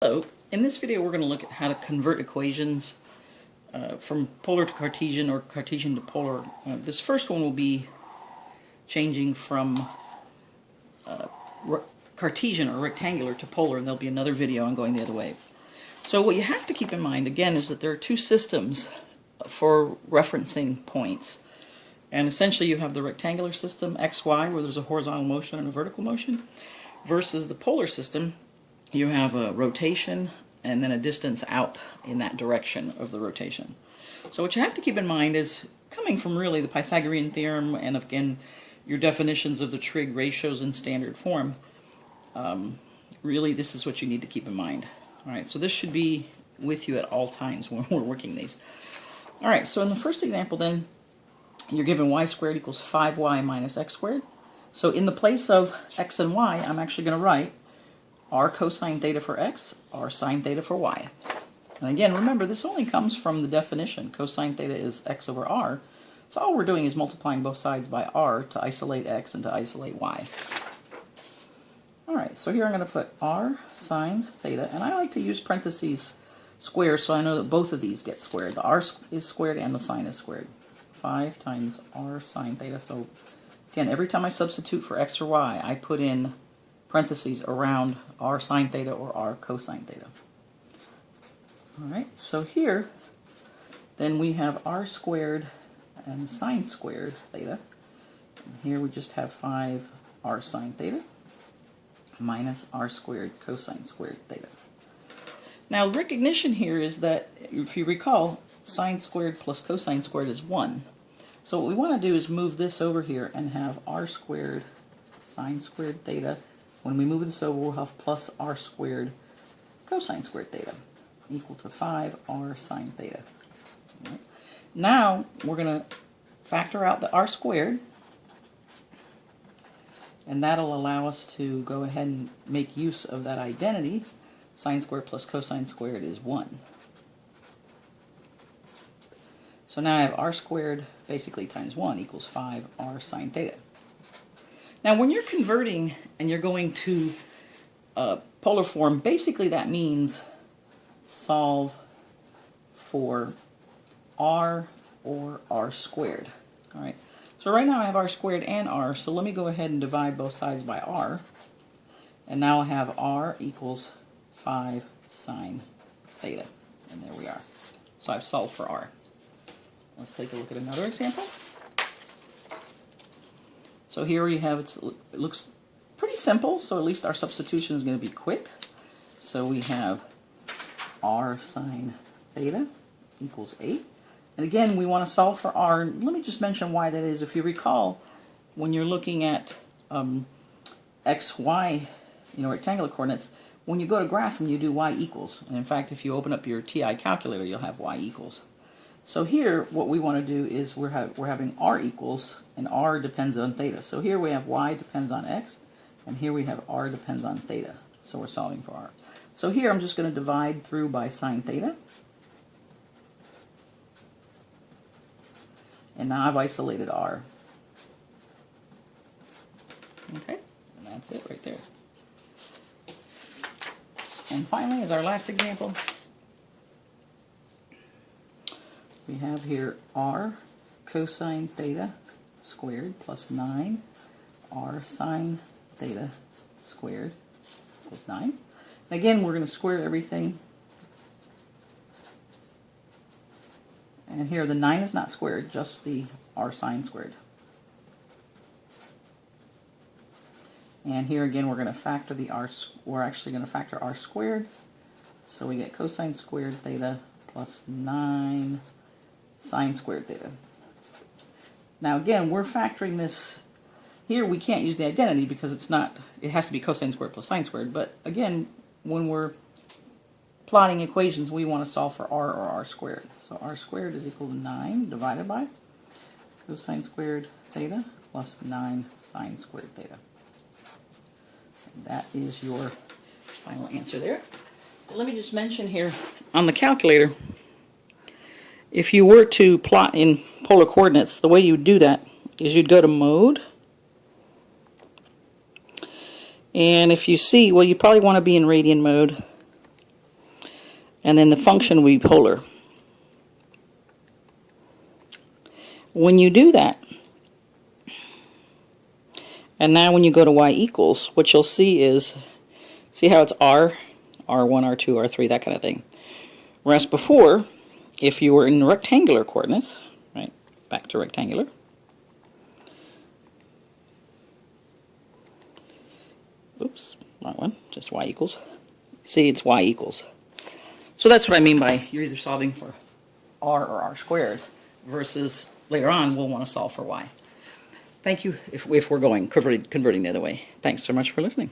Hello, in this video we're going to look at how to convert equations from polar to Cartesian or Cartesian to polar. This first one will be changing from Cartesian or rectangular to polar, and there'll be another video on going the other way. So what you have to keep in mind again is that there are two systems for referencing points. And essentially you have the rectangular system, XY, where there's a horizontal motion and a vertical motion, versus the polar system. You have a rotation and then a distance out in that direction of the rotation. So what you have to keep in mind is, coming from really the Pythagorean theorem and again your definitions of the trig ratios in standard form, really this is what you need to keep in mind. Alright, so this should be with you at all times when we're working these. Alright, so in the first example then, you're given y squared equals 5y minus x squared. So in the place of x and y, I'm actually going to write r cosine theta for x, r sine theta for y. And again, remember, this only comes from the definition. Cosine theta is x over r. So all we're doing is multiplying both sides by r to isolate x and to isolate y. Alright, so here I'm going to put r sine theta, and I like to use parentheses squares so I know that both of these get squared. The r is squared and the sine is squared. 5 times r sine theta. So again, every time I substitute for x or y, I put in parentheses around r sine theta or r cosine theta. Alright, so here then we have r squared and sine squared theta. And here we just have 5 r sine theta minus r squared cosine squared theta. Now recognition here is that, if you recall, sine squared plus cosine squared is 1. So what we want to do is move this over here and have r squared sine squared theta. When we move this over, we'll have plus r squared cosine squared theta equal to 5 r sine theta. Right. Now we're going to factor out the r squared, and that'll allow us to go ahead and make use of that identity. Sine squared plus cosine squared is 1. So now I have r squared basically times 1 equals 5 r sine theta. Now when you're converting and you're going to polar form, basically that means solve for r or r squared. Alright, so right now I have r squared and r, so let me go ahead and divide both sides by r. And now I have r equals 5 sine theta. And there we are. So I've solved for r. Let's take a look at another example. So here we have, it looks pretty simple, so at least our substitution is going to be quick. So we have r sine theta equals 8. And again, we want to solve for r. Let me just mention why that is. If you recall, when you're looking at x, y, rectangular coordinates, when you go to graph them, you do y equals. And in fact, if you open up your TI calculator, you'll have y equals. So here, what we want to do is we're having r equals, and r depends on theta. So here we have y depends on x, and here we have r depends on theta. So we're solving for r. So here I'm just going to divide through by sine theta. And now I've isolated r. Okay, and that's it right there. And finally, as our last example, we have here r cosine theta squared plus 9 r sine theta squared equals 9. Again, we're going to square everything. And here the 9 is not squared, just the r sine squared. And here again we're going to factor the r, we're actually going to factor r squared. So we get cosine squared theta plus 9 sine squared theta. Now again, we're factoring this here. We can't use the identity because it's not, it has to be cosine squared plus sine squared. But again, when we're plotting equations, we want to solve for r or r squared. So r squared is equal to 9 divided by cosine squared theta plus 9 sine squared theta. And that is your final answer there. Let me just mention here on the calculator, if you were to plot in polar coordinates, the way you would do that is you'd go to mode, and if you see, well, you probably want to be in radian mode, And then the function will be polar. When you do that, and now when you go to y equals, what you'll see is, see how it's R, R1, R2, R3, that kind of thing. Whereas before, if you were in rectangular coordinates, right, back to rectangular, oops, wrong one, just y equals. See, it's y equals. So that's what I mean by you're either solving for r or r squared, versus later on we'll want to solve for y. Thank you if we're going converting the other way. Thanks so much for listening.